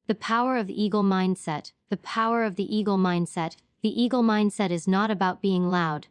The power of the eagle mindset. The power of the eagle mindset. The eagle mindset is not about being loud.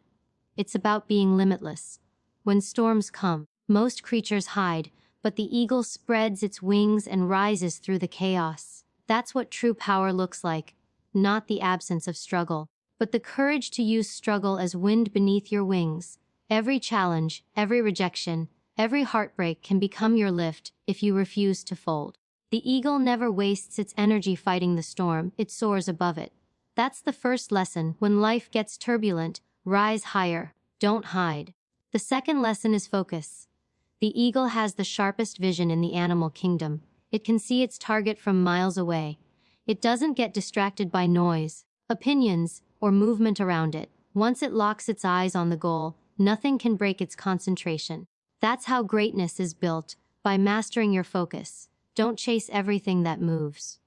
It's about being limitless. When storms come, most creatures hide, but the eagle spreads its wings and rises through the chaos. That's what true power looks like. Not the absence of struggle, but the courage to use struggle as wind beneath your wings. Every challenge, every rejection, every heartbreak can become your lift if you refuse to fold. The eagle never wastes its energy fighting the storm, it soars above it. That's the first lesson. When life gets turbulent, rise higher, don't hide. The second lesson is focus. The eagle has the sharpest vision in the animal kingdom. It can see its target from miles away. It doesn't get distracted by noise, opinions, or movement around it. Once it locks its eyes on the goal, nothing can break its concentration. That's how greatness is built, by mastering your focus. Don't chase everything that moves.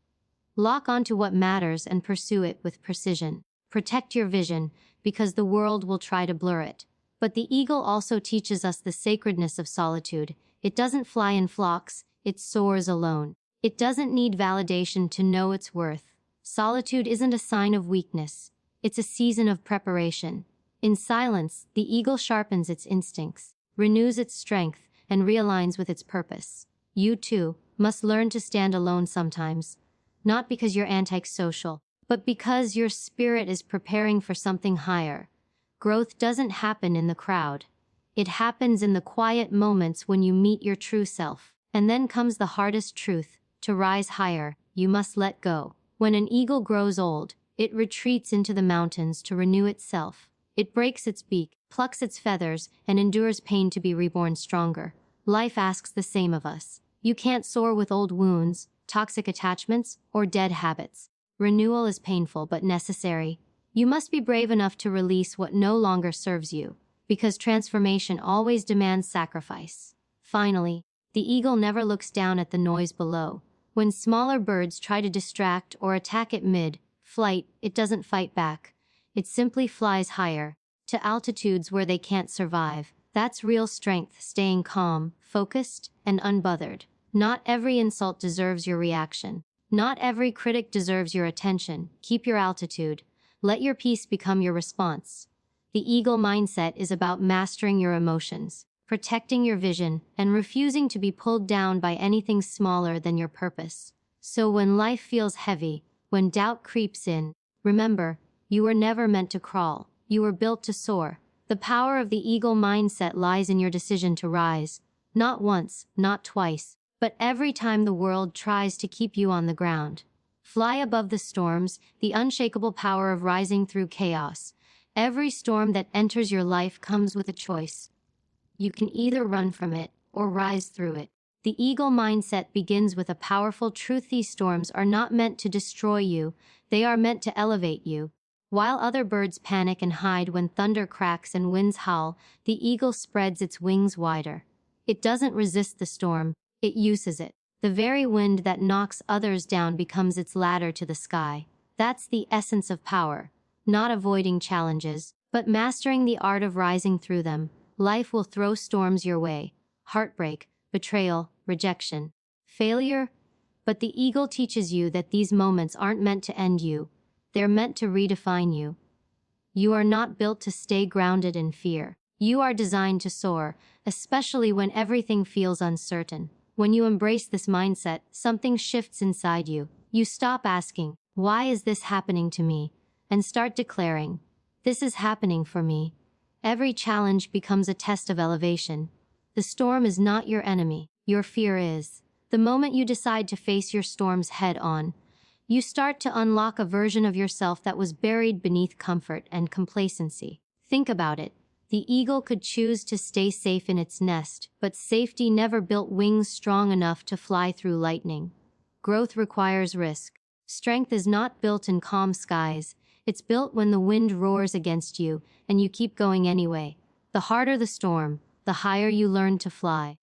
Lock onto what matters and pursue it with precision. Protect your vision, because the world will try to blur it. But the eagle also teaches us the sacredness of solitude. It doesn't fly in flocks, it soars alone. It doesn't need validation to know its worth. Solitude isn't a sign of weakness. It's a season of preparation. In silence, the eagle sharpens its instincts, renews its strength, and realigns with its purpose. You, too, must learn to stand alone sometimes. Not because you're antisocial, but because your spirit is preparing for something higher. Growth doesn't happen in the crowd. It happens in the quiet moments when you meet your true self. And then comes the hardest truth. To rise higher, you must let go. When an eagle grows old, it retreats into the mountains to renew itself. It breaks its beak, plucks its feathers, and endures pain to be reborn stronger. Life asks the same of us. You can't soar with old wounds, toxic attachments, or dead habits. Renewal is painful but necessary. You must be brave enough to release what no longer serves you, because transformation always demands sacrifice. Finally, the eagle never looks down at the noise below. When smaller birds try to distract or attack it mid-flight, it doesn't fight back. It simply flies higher, to altitudes where they can't survive. That's real strength, staying calm, focused, and unbothered. Not every insult deserves your reaction. Not every critic deserves your attention. Keep your altitude. Let your peace become your response. The eagle mindset is about mastering your emotions, protecting your vision, and refusing to be pulled down by anything smaller than your purpose. So when life feels heavy, when doubt creeps in, remember, you were never meant to crawl. You were built to soar. The power of the eagle mindset lies in your decision to rise. Not once, not twice, but every time the world tries to keep you on the ground. Fly above the storms, the unshakable power of rising through chaos. Every storm that enters your life comes with a choice. You can either run from it or rise through it. The eagle mindset begins with a powerful truth. These storms are not meant to destroy you, they are meant to elevate you. While other birds panic and hide when thunder cracks and winds howl, the eagle spreads its wings wider. It doesn't resist the storm, it uses it. The very wind that knocks others down becomes its ladder to the sky. That's the essence of power. Not avoiding challenges, but mastering the art of rising through them. Life will throw storms your way. Heartbreak, betrayal, rejection, failure. But the eagle teaches you that these moments aren't meant to end you. They're meant to redefine you. You are not built to stay grounded in fear. You are designed to soar, especially when everything feels uncertain. When you embrace this mindset, something shifts inside you. You stop asking, "Why is this happening to me?" and start declaring, "This is happening for me." Every challenge becomes a test of elevation. The storm is not your enemy, your fear is. The moment you decide to face your storms head-on, you start to unlock a version of yourself that was buried beneath comfort and complacency. Think about it. The eagle could choose to stay safe in its nest, but safety never built wings strong enough to fly through lightning. Growth requires risk. Strength is not built in calm skies. It's built when the wind roars against you, and you keep going anyway. The harder the storm, the higher you learn to fly.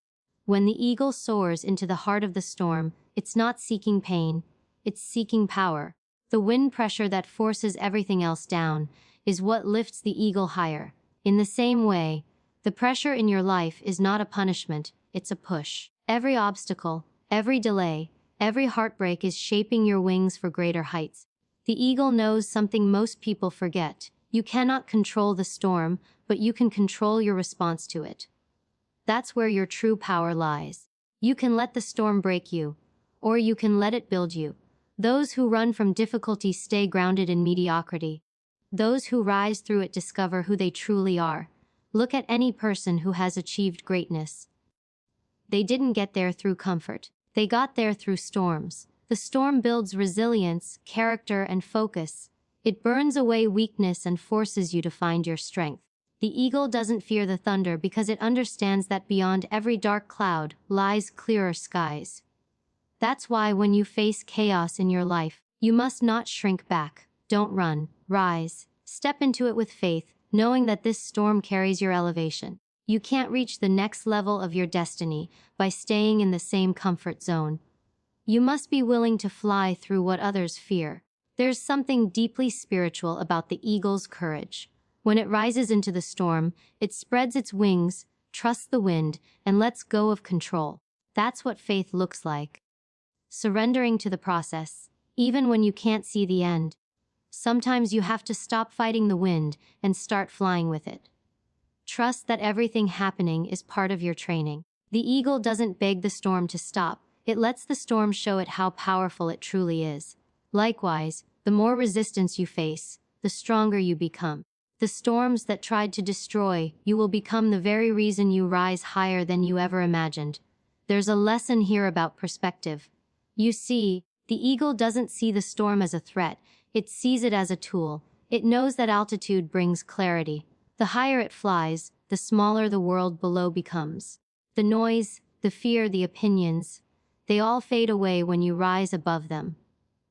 When the eagle soars into the heart of the storm, it's not seeking pain, it's seeking power. The wind pressure that forces everything else down is what lifts the eagle higher. In the same way, the pressure in your life is not a punishment, it's a push. Every obstacle, every delay, Every heartbreak is shaping your wings for greater heights. The eagle knows something most people forget. You cannot control the storm, but you can control your response to it. That's where your true power lies. You can let the storm break you, or you can let it build you. Those who run from difficulty stay grounded in mediocrity. Those who rise through it discover who they truly are. Look at any person who has achieved greatness. They didn't get there through comfort. They got there through storms. The storm builds resilience, character, and focus. It burns away weakness and forces you to find your strength. The eagle doesn't fear the thunder because it understands that beyond every dark cloud lies clearer skies. That's why when you face chaos in your life, you must not shrink back. Don't run, rise. Step into it with faith, knowing that this storm carries your elevation. You can't reach the next level of your destiny by staying in the same comfort zone. You must be willing to fly through what others fear. There's something deeply spiritual about the eagle's courage. When it rises into the storm, it spreads its wings, trusts the wind, and lets go of control. That's what faith looks like. Surrendering to the process, even when you can't see the end. Sometimes you have to stop fighting the wind and start flying with it. Trust that everything happening is part of your training. The eagle doesn't beg the storm to stop. It lets the storm show it how powerful it truly is. Likewise, the more resistance you face, the stronger you become. The storms that tried to destroy you will become the very reason you rise higher than you ever imagined. There's a lesson here about perspective. You see, the eagle doesn't see the storm as a threat. It sees it as a tool. It knows that altitude brings clarity. The higher it flies, the smaller the world below becomes. The noise, the fear, the opinions, they all fade away when you rise above them.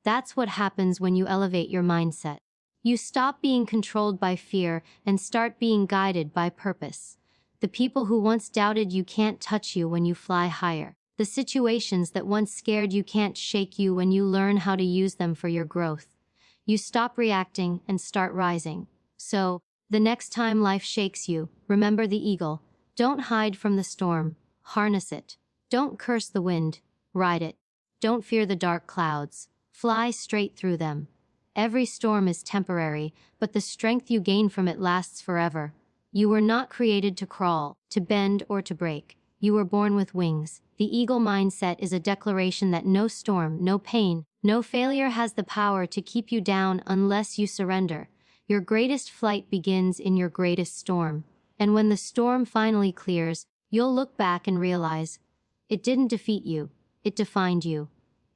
That's what happens when you elevate your mindset. You stop being controlled by fear and start being guided by purpose. The people who once doubted you can't touch you when you fly higher. The situations that once scared you can't shake you when you learn how to use them for your growth. You stop reacting and start rising. So, the next time life shakes you, remember the eagle. Don't hide from the storm. Harness it. Don't curse the wind. Ride it. Don't fear the dark clouds. Fly straight through them. Every storm is temporary, but the strength you gain from it lasts forever. You were not created to crawl, to bend, or to break. You were born with wings. The eagle mindset is a declaration that no storm, no pain, no failure has the power to keep you down unless you surrender. Your greatest flight begins in your greatest storm. And when the storm finally clears, you'll look back and realize, it didn't defeat you, it defined you.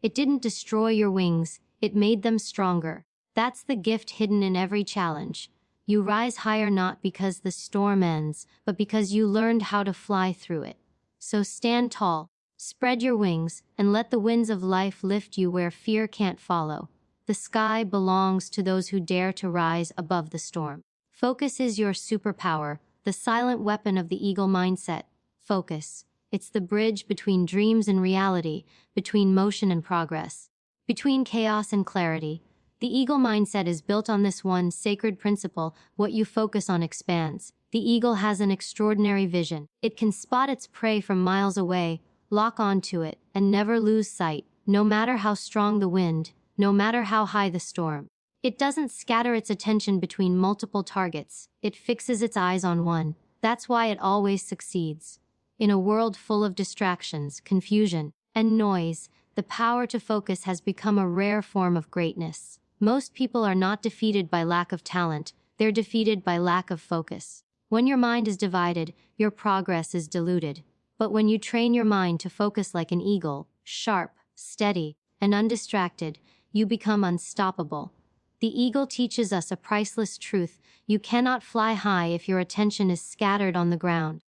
It didn't destroy your wings, it made them stronger. That's the gift hidden in every challenge. You rise higher not because the storm ends, but because you learned how to fly through it. So stand tall, spread your wings, and let the winds of life lift you where fear can't follow. The sky belongs to those who dare to rise above the storm. Focus is your superpower, the silent weapon of the eagle mindset. Focus. It's the bridge between dreams and reality, between motion and progress, between chaos and clarity. The eagle mindset is built on this one sacred principle: what you focus on expands. The eagle has an extraordinary vision. It can spot its prey from miles away, lock onto it, and never lose sight, no matter how strong the wind, no matter how high the storm. It doesn't scatter its attention between multiple targets. It fixes its eyes on one. That's why it always succeeds. In a world full of distractions, confusion, and noise, the power to focus has become a rare form of greatness. Most people are not defeated by lack of talent, they're defeated by lack of focus. When your mind is divided, your progress is diluted. But when you train your mind to focus like an eagle, sharp, steady, and undistracted, you become unstoppable. The eagle teaches us a priceless truth: you cannot fly high if your attention is scattered on the ground.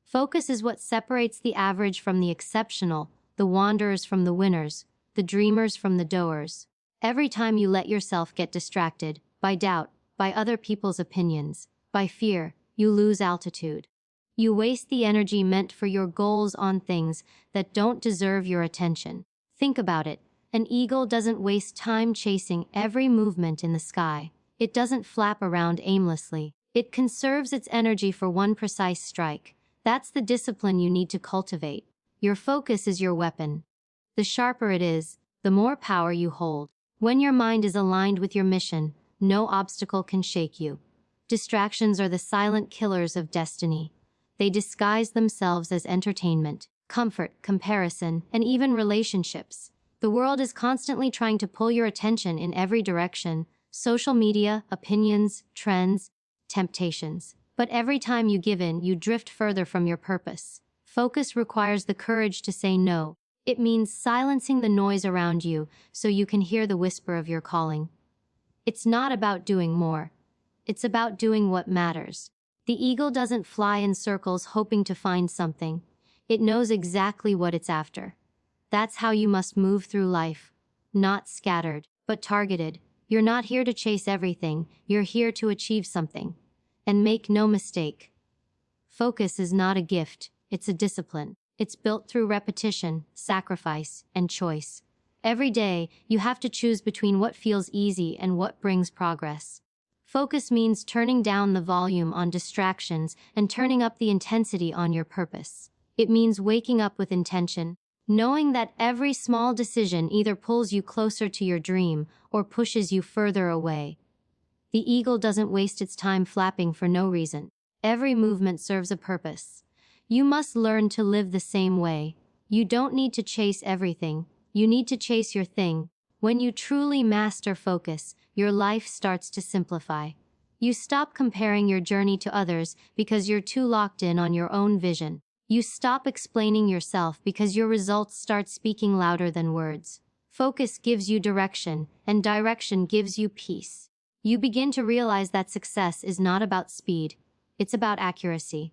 Focus is what separates the average from the exceptional, the wanderers from the winners, the dreamers from the doers. Every time you let yourself get distracted, by doubt, by other people's opinions, by fear, you lose altitude. You waste the energy meant for your goals on things that don't deserve your attention. Think about it. An eagle doesn't waste time chasing every movement in the sky. It doesn't flap around aimlessly. It conserves its energy for one precise strike. That's the discipline you need to cultivate. Your focus is your weapon. The sharper it is, the more power you hold. When your mind is aligned with your mission, no obstacle can shake you. Distractions are the silent killers of destiny. They disguise themselves as entertainment, comfort, comparison, and even relationships. The world is constantly trying to pull your attention in every direction: social media, opinions, trends, temptations. But every time you give in, you drift further from your purpose. Focus requires the courage to say no. It means silencing the noise around you so you can hear the whisper of your calling. It's not about doing more. It's about doing what matters. The eagle doesn't fly in circles hoping to find something. It knows exactly what it's after. That's how you must move through life. Not scattered, but targeted. You're not here to chase everything. You're here to achieve something. And make no mistake, focus is not a gift, it's a discipline. It's built through repetition, sacrifice, and choice. Every day, you have to choose between what feels easy and what brings progress. Focus means turning down the volume on distractions and turning up the intensity on your purpose. It means waking up with intention, knowing that every small decision either pulls you closer to your dream or pushes you further away. The eagle doesn't waste its time flapping for no reason. Every movement serves a purpose. You must learn to live the same way. You don't need to chase everything. You need to chase your thing. When you truly master focus, your life starts to simplify. You stop comparing your journey to others because you're too locked in on your own vision. You stop explaining yourself because your results start speaking louder than words. Focus gives you direction, and direction gives you peace. You begin to realize that success is not about speed, it's about accuracy.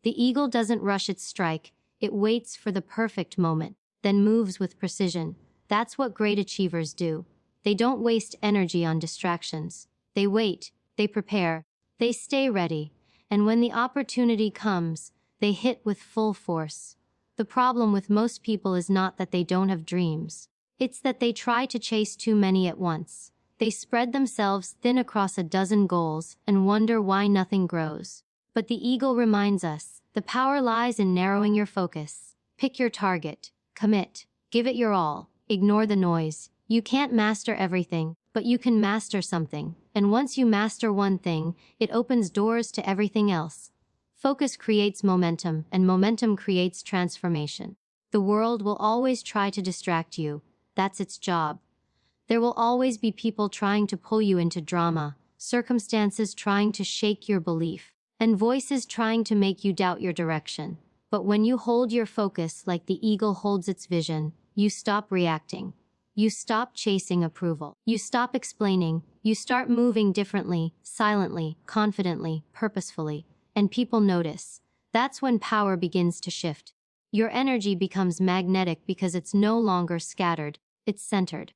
The eagle doesn't rush its strike, it waits for the perfect moment, then moves with precision. That's what great achievers do. They don't waste energy on distractions. They wait, they prepare, they stay ready, and when the opportunity comes, they hit with full force. The problem with most people is not that they don't have dreams. It's that they try to chase too many at once. They spread themselves thin across a dozen goals and wonder why nothing grows. But the eagle reminds us, the power lies in narrowing your focus. Pick your target, commit, give it your all, ignore the noise. You can't master everything, but you can master something. And once you master one thing, it opens doors to everything else. Focus creates momentum, and momentum creates transformation. The world will always try to distract you. That's its job. There will always be people trying to pull you into drama, circumstances trying to shake your belief, and voices trying to make you doubt your direction. But when you hold your focus like the eagle holds its vision, you stop reacting. You stop chasing approval. You stop explaining. You start moving differently, silently, confidently, purposefully. And people notice. That's when power begins to shift. Your energy becomes magnetic because it's no longer scattered, it's centered.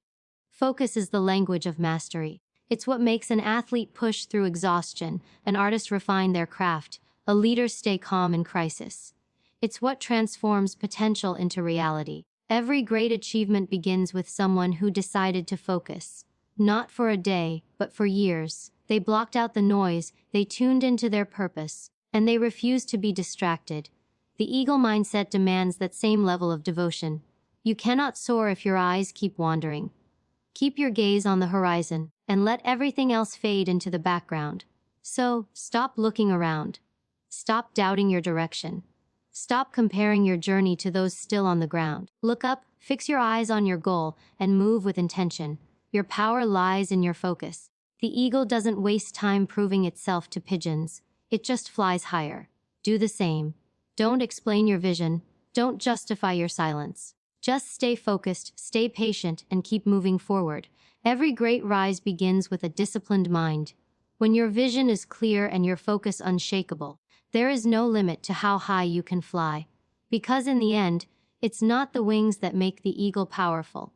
Focus is the language of mastery. It's what makes an athlete push through exhaustion, an artist refine their craft, a leader stay calm in crisis. It's what transforms potential into reality. Every great achievement begins with someone who decided to focus. Not for a day, but for years. They blocked out the noise, they tuned into their purpose, and they refused to be distracted. The eagle mindset demands that same level of devotion. You cannot soar if your eyes keep wandering. Keep your gaze on the horizon, and let everything else fade into the background. So, stop looking around. Stop doubting your direction. Stop comparing your journey to those still on the ground. Look up, fix your eyes on your goal, and move with intention. Your power lies in your focus. The eagle doesn't waste time proving itself to pigeons. It just flies higher. Do the same. Don't explain your vision. Don't justify your silence. Just stay focused, stay patient, and keep moving forward. Every great rise begins with a disciplined mind. When your vision is clear and your focus unshakable, there is no limit to how high you can fly. Because in the end, it's not the wings that make the eagle powerful.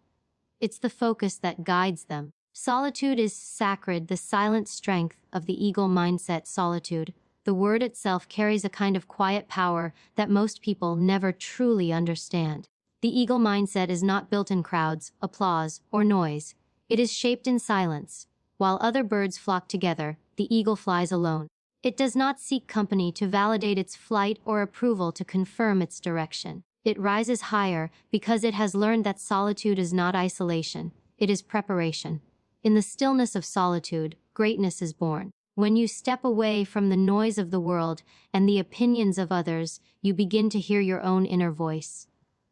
It's the focus that guides them. Solitude is sacred, the silent strength of the eagle mindset. Solitude. The word itself carries a kind of quiet power that most people never truly understand. The eagle mindset is not built in crowds, applause, or noise. It is shaped in silence. While other birds flock together, the eagle flies alone. It does not seek company to validate its flight or approval to confirm its direction. It rises higher because it has learned that solitude is not isolation, it is preparation. In the stillness of solitude, greatness is born. When you step away from the noise of the world and the opinions of others, you begin to hear your own inner voice.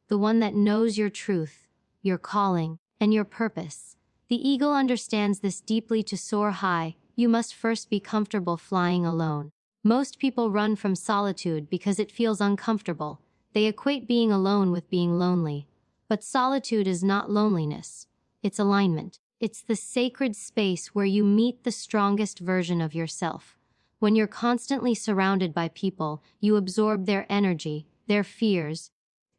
The one that knows your truth, your calling, and your purpose. The eagle understands this deeply. To soar high, you must first be comfortable flying alone. Most people run from solitude because it feels uncomfortable. They equate being alone with being lonely. But solitude is not loneliness. It's alignment. It's the sacred space where you meet the strongest version of yourself. When you're constantly surrounded by people, you absorb their energy, their fears,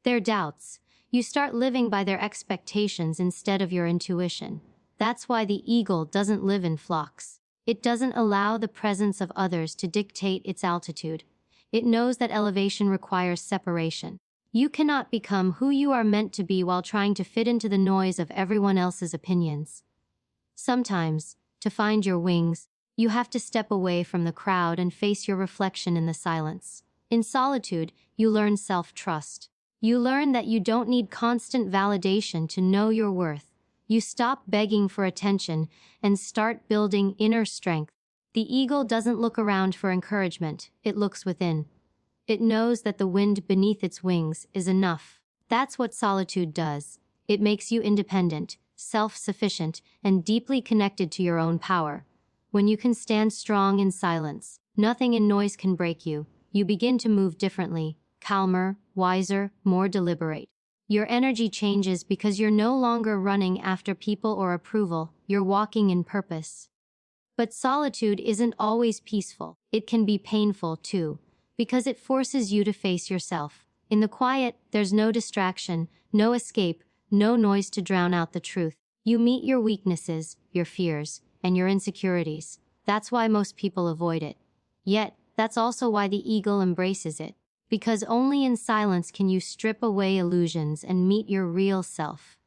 their doubts. You start living by their expectations instead of your intuition. That's why the eagle doesn't live in flocks. It doesn't allow the presence of others to dictate its altitude. It knows that elevation requires separation. You cannot become who you are meant to be while trying to fit into the noise of everyone else's opinions. Sometimes, to find your wings, you have to step away from the crowd and face your reflection in the silence. In solitude, you learn self-trust. You learn that you don't need constant validation to know your worth. You stop begging for attention and start building inner strength. The eagle doesn't look around for encouragement, it looks within. It knows that the wind beneath its wings is enough. That's what solitude does. It makes you independent, self-sufficient, and deeply connected to your own power. When you can stand strong in silence, nothing in noise can break you. You begin to move differently, calmer, wiser, more deliberate. Your energy changes because you're no longer running after people or approval, you're walking in purpose. But solitude isn't always peaceful. It can be painful too, because it forces you to face yourself. In the quiet, there's no distraction, no escape, no noise to drown out the truth. You meet your weaknesses, your fears, and your insecurities. That's why most people avoid it. Yet, that's also why the eagle embraces it. Because only in silence can you strip away illusions and meet your real self.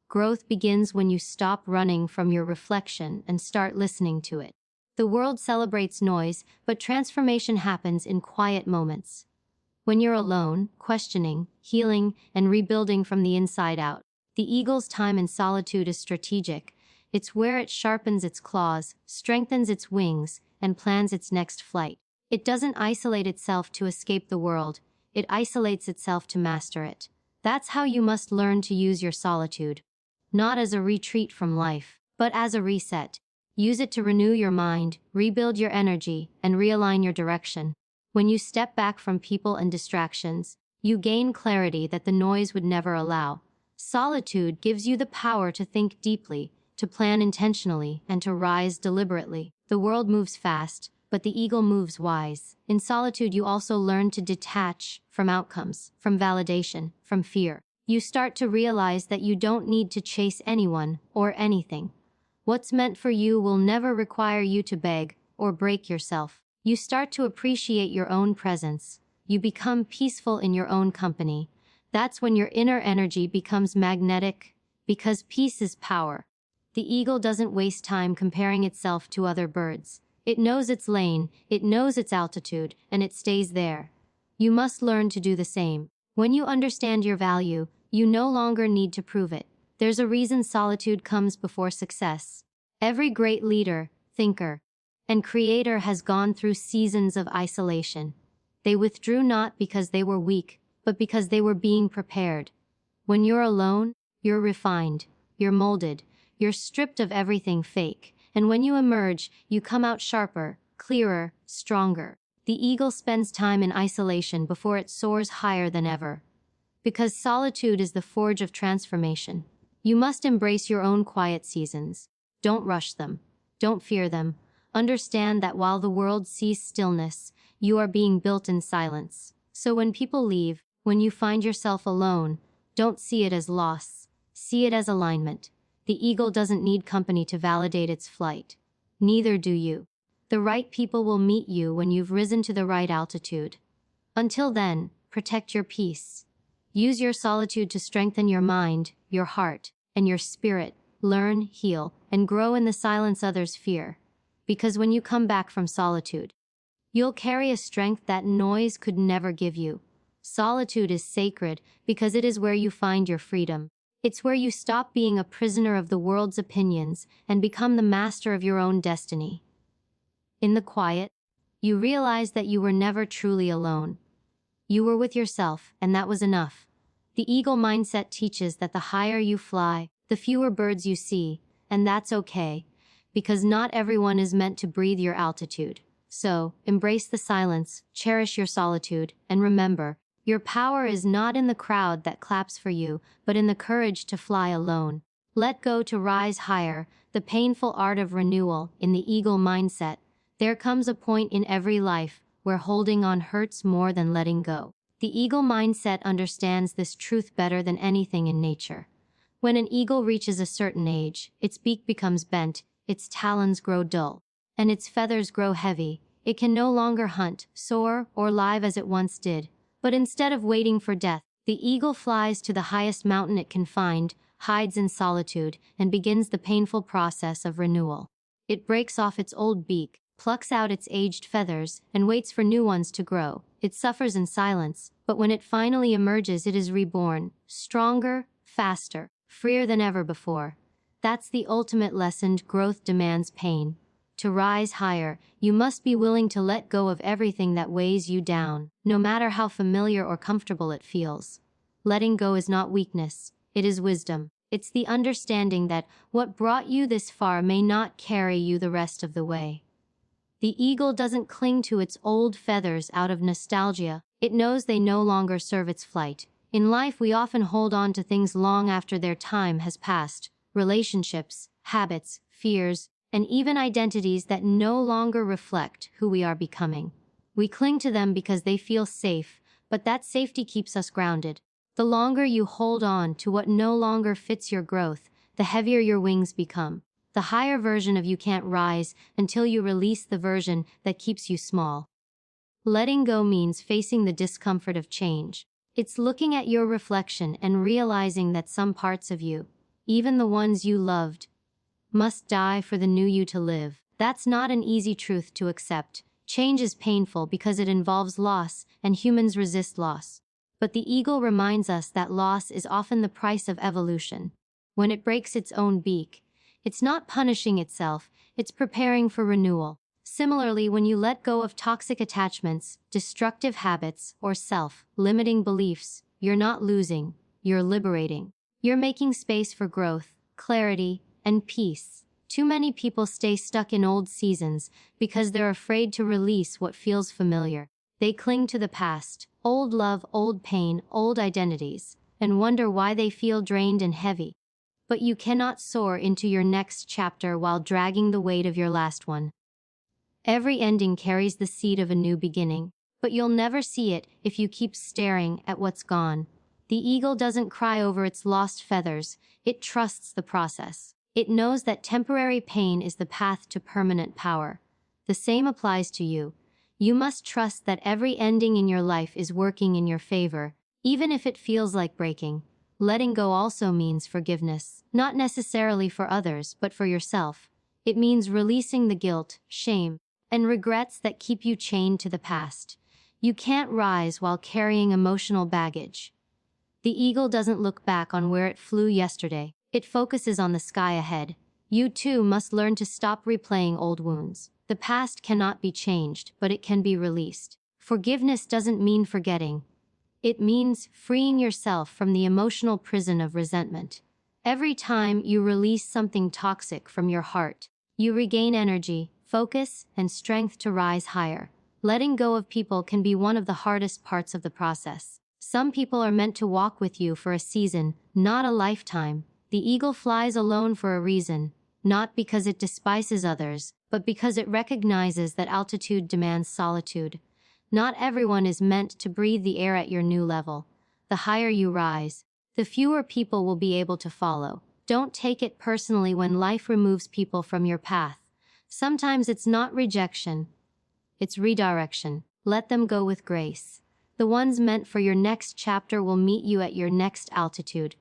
Growth begins when you stop running from your reflection and start listening to it. The world celebrates noise, but transformation happens in quiet moments. When you're alone, questioning, healing, and rebuilding from the inside out. The eagle's time in solitude is strategic. It's where it sharpens its claws, strengthens its wings, and plans its next flight. It doesn't isolate itself to escape the world. It isolates itself to master it. That's how you must learn to use your solitude. Not as a retreat from life, but as a reset. Use it to renew your mind, rebuild your energy, and realign your direction. When you step back from people and distractions, you gain clarity that the noise would never allow. Solitude gives you the power to think deeply, to plan intentionally, and to rise deliberately. The world moves fast, but the eagle moves wise. In solitude, you also learn to detach from outcomes, from validation, from fear. You start to realize that you don't need to chase anyone or anything. What's meant for you will never require you to beg or break yourself. You start to appreciate your own presence. You become peaceful in your own company. That's when your inner energy becomes magnetic, because peace is power. The eagle doesn't waste time comparing itself to other birds. It knows its lane, it knows its altitude, and it stays there. You must learn to do the same. When you understand your value, you no longer need to prove it. There's a reason solitude comes before success. Every great leader, thinker, and creator has gone through seasons of isolation. They withdrew not because they were weak, but because they were being prepared. When you're alone, you're refined, you're molded, you're stripped of everything fake, and when you emerge, you come out sharper, clearer, stronger. The eagle spends time in isolation before it soars higher than ever. Because solitude is the forge of transformation. You must embrace your own quiet seasons. Don't rush them. Don't fear them. Understand that while the world sees stillness, you are being built in silence. So when people leave, when you find yourself alone, don't see it as loss. See it as alignment. The eagle doesn't need company to validate its flight. Neither do you. The right people will meet you when you've risen to the right altitude. Until then, protect your peace. Use your solitude to strengthen your mind, your heart, and your spirit. Learn, heal, and grow in the silence others fear. Because when you come back from solitude, you'll carry a strength that noise could never give you. Solitude is sacred because it is where you find your freedom. It's where you stop being a prisoner of the world's opinions and become the master of your own destiny. In the quiet, you realize that you were never truly alone. You were with yourself, and that was enough. The eagle mindset teaches that the higher you fly, the fewer birds you see, and that's okay, because not everyone is meant to breathe your altitude. So, embrace the silence, cherish your solitude, and remember, your power is not in the crowd that claps for you, but in the courage to fly alone. Let go to rise higher, the painful art of renewal. In the eagle mindset, there comes a point in every life where holding on hurts more than letting go. The eagle mindset understands this truth better than anything in nature. When an eagle reaches a certain age, its beak becomes bent, its talons grow dull, and its feathers grow heavy. It can no longer hunt, soar, or live as it once did. But instead of waiting for death, the eagle flies to the highest mountain it can find, hides in solitude, and begins the painful process of renewal. It breaks off its old beak, plucks out its aged feathers, and waits for new ones to grow. It suffers in silence, but when it finally emerges, it is reborn, stronger, faster, freer than ever before. That's the ultimate lesson. Growth demands pain. To rise higher, you must be willing to let go of everything that weighs you down, no matter how familiar or comfortable it feels. Letting go is not weakness, it is wisdom. It's the understanding that what brought you this far may not carry you the rest of the way. The eagle doesn't cling to its old feathers out of nostalgia. It knows they no longer serve its flight. In life, we often hold on to things long after their time has passed. Relationships, habits, fears, and even identities that no longer reflect who we are becoming. We cling to them because they feel safe, but that safety keeps us grounded. The longer you hold on to what no longer fits your growth, the heavier your wings become. The higher version of you can't rise until you release the version that keeps you small. Letting go means facing the discomfort of change. It's looking at your reflection and realizing that some parts of you, even the ones you loved, must die for the new you to live. That's not an easy truth to accept. Change is painful because it involves loss, and humans resist loss. But the eagle reminds us that loss is often the price of evolution. When it breaks its own beak, it's not punishing itself, it's preparing for renewal. Similarly, when you let go of toxic attachments, destructive habits, or self-limiting beliefs, you're not losing, you're liberating. You're making space for growth, clarity, and peace. Too many people stay stuck in old seasons because they're afraid to release what feels familiar. They cling to the past, old love, old pain, old identities, and wonder why they feel drained and heavy. But you cannot soar into your next chapter while dragging the weight of your last one. Every ending carries the seed of a new beginning, but you'll never see it if you keep staring at what's gone. The eagle doesn't cry over its lost feathers, it trusts the process. It knows that temporary pain is the path to permanent power. The same applies to you. You must trust that every ending in your life is working in your favor, even if it feels like breaking. Letting go also means forgiveness, not necessarily for others, but for yourself. It means releasing the guilt, shame, and regrets that keep you chained to the past. You can't rise while carrying emotional baggage. The eagle doesn't look back on where it flew yesterday. It focuses on the sky ahead. You too must learn to stop replaying old wounds. The past cannot be changed, but it can be released. Forgiveness doesn't mean forgetting. It means freeing yourself from the emotional prison of resentment. Every time you release something toxic from your heart, you regain energy, focus, and strength to rise higher. Letting go of people can be one of the hardest parts of the process. Some people are meant to walk with you for a season, not a lifetime. The eagle flies alone for a reason, not because it despises others, but because it recognizes that altitude demands solitude. Not everyone is meant to breathe the air at your new level. The higher you rise, the fewer people will be able to follow. Don't take it personally when life removes people from your path. Sometimes it's not rejection, it's redirection. Let them go with grace. The ones meant for your next chapter will meet you at your next altitude.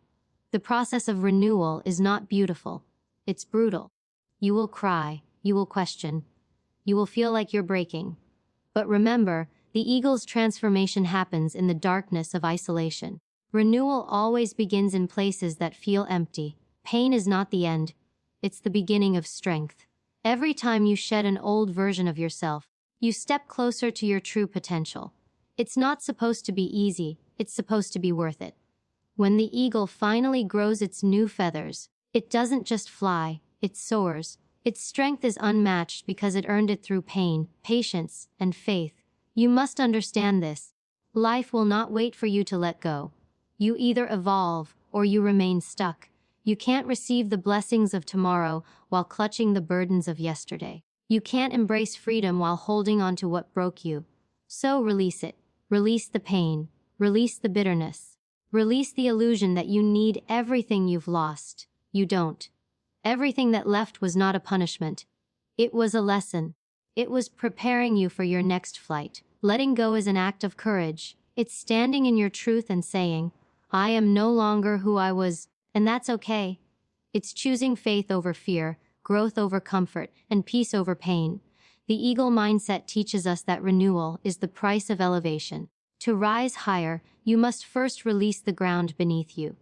The process of renewal is not beautiful. It's brutal. You will cry, you will question, you will feel like you're breaking. But remember, The eagle's transformation happens in the darkness of isolation. Renewal always begins in places that feel empty. Pain is not the end, it's the beginning of strength. Every time you shed an old version of yourself, you step closer to your true potential. It's not supposed to be easy, it's supposed to be worth it. When the eagle finally grows its new feathers, it doesn't just fly, it soars. Its strength is unmatched because it earned it through pain, patience, and faith. You must understand this. Life will not wait for you to let go. You either evolve or you remain stuck. You can't receive the blessings of tomorrow while clutching the burdens of yesterday. You can't embrace freedom while holding on to what broke you. So release it. Release the pain. Release the bitterness. Release the illusion that you need everything you've lost. You don't. Everything that left was not a punishment. It was a lesson. It was preparing you for your next flight. Letting go is an act of courage. It's standing in your truth and saying, I am no longer who I was, and that's okay. It's choosing faith over fear, growth over comfort, and peace over pain. The eagle mindset teaches us that renewal is the price of elevation. To rise higher, you must first release the ground beneath you.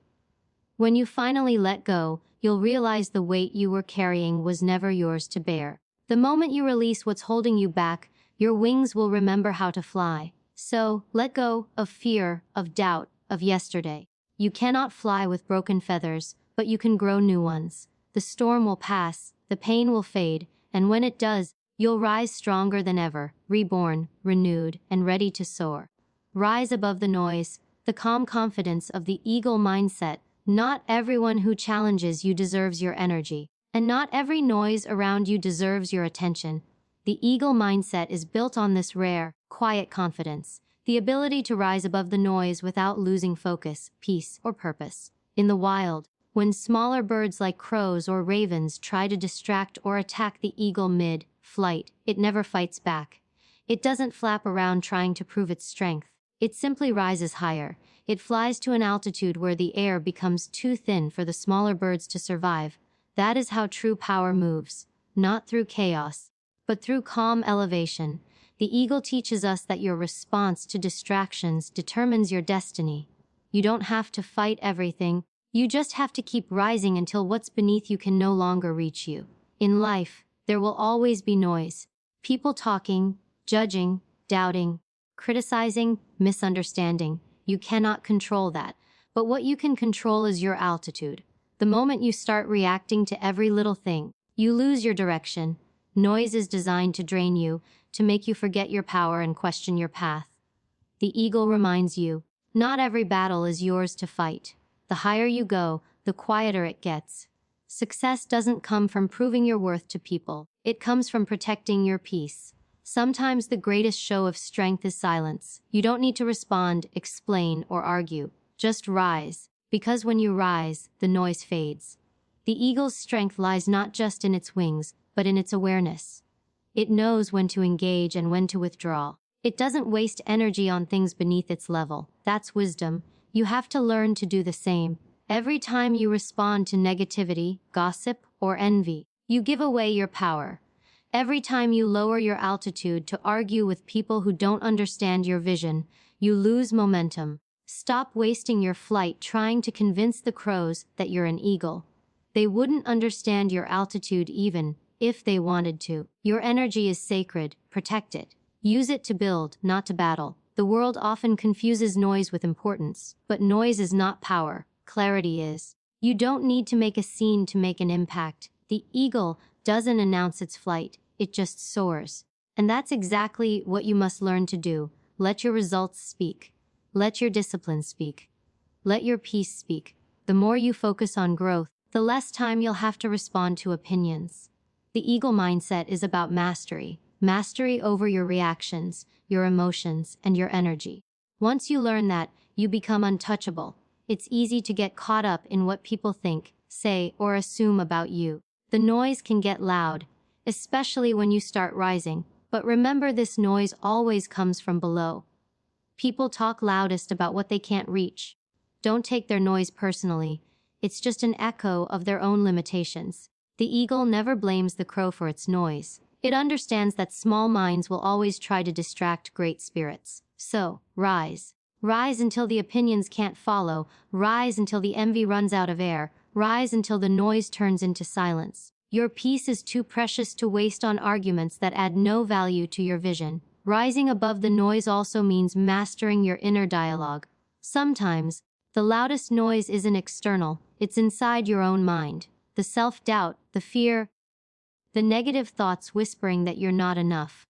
When you finally let go, you'll realize the weight you were carrying was never yours to bear. The moment you release what's holding you back, your wings will remember how to fly. So, let go of fear, of doubt, of yesterday. You cannot fly with broken feathers, but you can grow new ones. The storm will pass, the pain will fade, and when it does, you'll rise stronger than ever, reborn, renewed, and ready to soar. Rise above the noise, the calm confidence of the eagle mindset. Not everyone who challenges you deserves your energy, and not every noise around you deserves your attention. The eagle mindset is built on this rare, quiet confidence, the ability to rise above the noise without losing focus, peace, or purpose. In the wild, when smaller birds like crows or ravens try to distract or attack the eagle mid-flight, it never fights back. It doesn't flap around trying to prove its strength. It simply rises higher. It flies to an altitude where the air becomes too thin for the smaller birds to survive. That is how true power moves, not through chaos, but through calm elevation. The eagle teaches us that your response to distractions determines your destiny. You don't have to fight everything, you just have to keep rising until what's beneath you can no longer reach you. In life, there will always be noise. People talking, judging, doubting, criticizing, misunderstanding. You cannot control that, but what you can control is your altitude. The moment you start reacting to every little thing, you lose your direction. Noise is designed to drain you, to make you forget your power and question your path. The eagle reminds you, not every battle is yours to fight. The higher you go, the quieter it gets. Success doesn't come from proving your worth to people. It comes from protecting your peace. Sometimes the greatest show of strength is silence. You don't need to respond, explain, or argue. Just rise, because when you rise, the noise fades. The eagle's strength lies not just in its wings, but in its awareness. It knows when to engage and when to withdraw. It doesn't waste energy on things beneath its level. That's wisdom. You have to learn to do the same. Every time you respond to negativity, gossip, or envy, you give away your power. Every time you lower your altitude to argue with people who don't understand your vision, you lose momentum. Stop wasting your flight trying to convince the crows that you're an eagle. They wouldn't understand your altitude even if they wanted to. Your energy is sacred, protect it. Use it to build, not to battle. The world often confuses noise with importance, but noise is not power, clarity is. You don't need to make a scene to make an impact. The eagle doesn't announce its flight, it just soars. And that's exactly what you must learn to do. Let your results speak. Let your discipline speak. Let your peace speak. The more you focus on growth, the less time you'll have to respond to opinions. The eagle mindset is about mastery. Mastery over your reactions, your emotions, and your energy. Once you learn that, you become untouchable. It's easy to get caught up in what people think, say, or assume about you. The noise can get loud, especially when you start rising, but remember this noise always comes from below. People talk loudest about what they can't reach. Don't take their noise personally. It's just an echo of their own limitations. The eagle never blames the crow for its noise. It understands that small minds will always try to distract great spirits. So, rise. Rise until the opinions can't follow, rise until the envy runs out of air, rise until the noise turns into silence. Your peace is too precious to waste on arguments that add no value to your vision. Rising above the noise also means mastering your inner dialogue. Sometimes, the loudest noise isn't external, it's inside your own mind. The self-doubt, the fear, the negative thoughts whispering that you're not enough.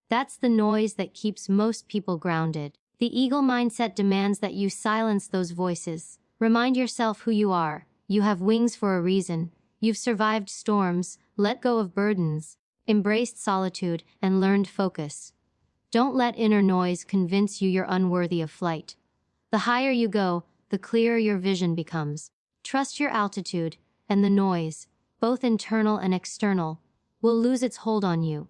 That's the noise that keeps most people grounded. The eagle mindset demands that you silence those voices. Remind yourself who you are. You have wings for a reason. You've survived storms, let go of burdens, embraced solitude, and learned focus. Don't let inner noise convince you you're unworthy of flight. The higher you go, the clearer your vision becomes. Trust your altitude, and the noise, both internal and external, will lose its hold on you.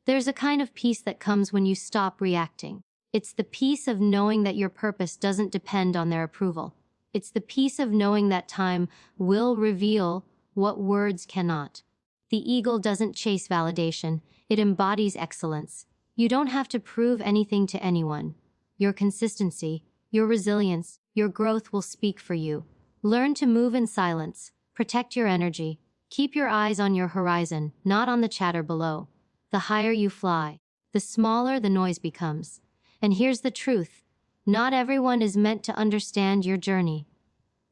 There's a kind of peace that comes when you stop reacting. It's the peace of knowing that your purpose doesn't depend on their approval. It's the peace of knowing that time will reveal what words cannot. The eagle doesn't chase validation, it embodies excellence. You don't have to prove anything to anyone. Your consistency, your resilience, your growth will speak for you. Learn to move in silence, protect your energy, keep your eyes on your horizon, not on the chatter below. The higher you fly, the smaller the noise becomes. And here's the truth. Not everyone is meant to understand your journey.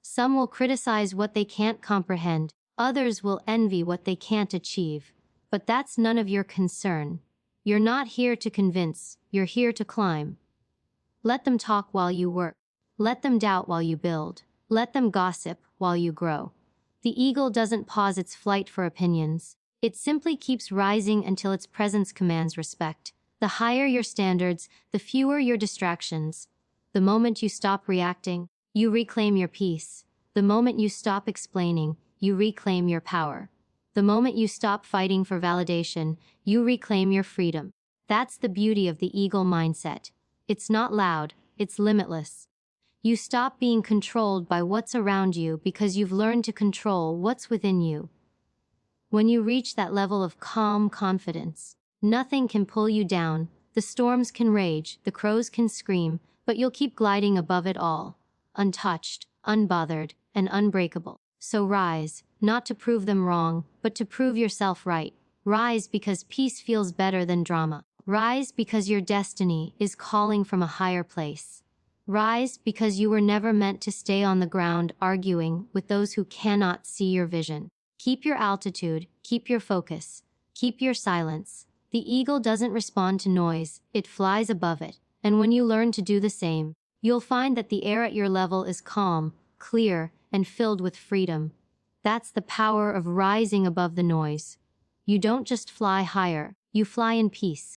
Some will criticize what they can't comprehend. Others will envy what they can't achieve. But that's none of your concern. You're not here to convince, you're here to climb. Let them talk while you work. Let them doubt while you build. Let them gossip while you grow. The eagle doesn't pause its flight for opinions. It simply keeps rising until its presence commands respect. The higher your standards, the fewer your distractions. The moment you stop reacting, you reclaim your peace. The moment you stop explaining, you reclaim your power. The moment you stop fighting for validation, you reclaim your freedom. That's the beauty of the eagle mindset. It's not loud, it's limitless. You stop being controlled by what's around you because you've learned to control what's within you. When you reach that level of calm confidence, nothing can pull you down. The storms can rage, the crows can scream, but you'll keep gliding above it all, untouched, unbothered, and unbreakable. So rise, not to prove them wrong, but to prove yourself right. Rise because peace feels better than drama. Rise because your destiny is calling from a higher place. Rise because you were never meant to stay on the ground arguing with those who cannot see your vision. Keep your altitude, keep your focus, keep your silence. The eagle doesn't respond to noise, it flies above it. And when you learn to do the same, you'll find that the air at your level is calm, clear, and filled with freedom. That's the power of rising above the noise. You don't just fly higher, you fly in peace.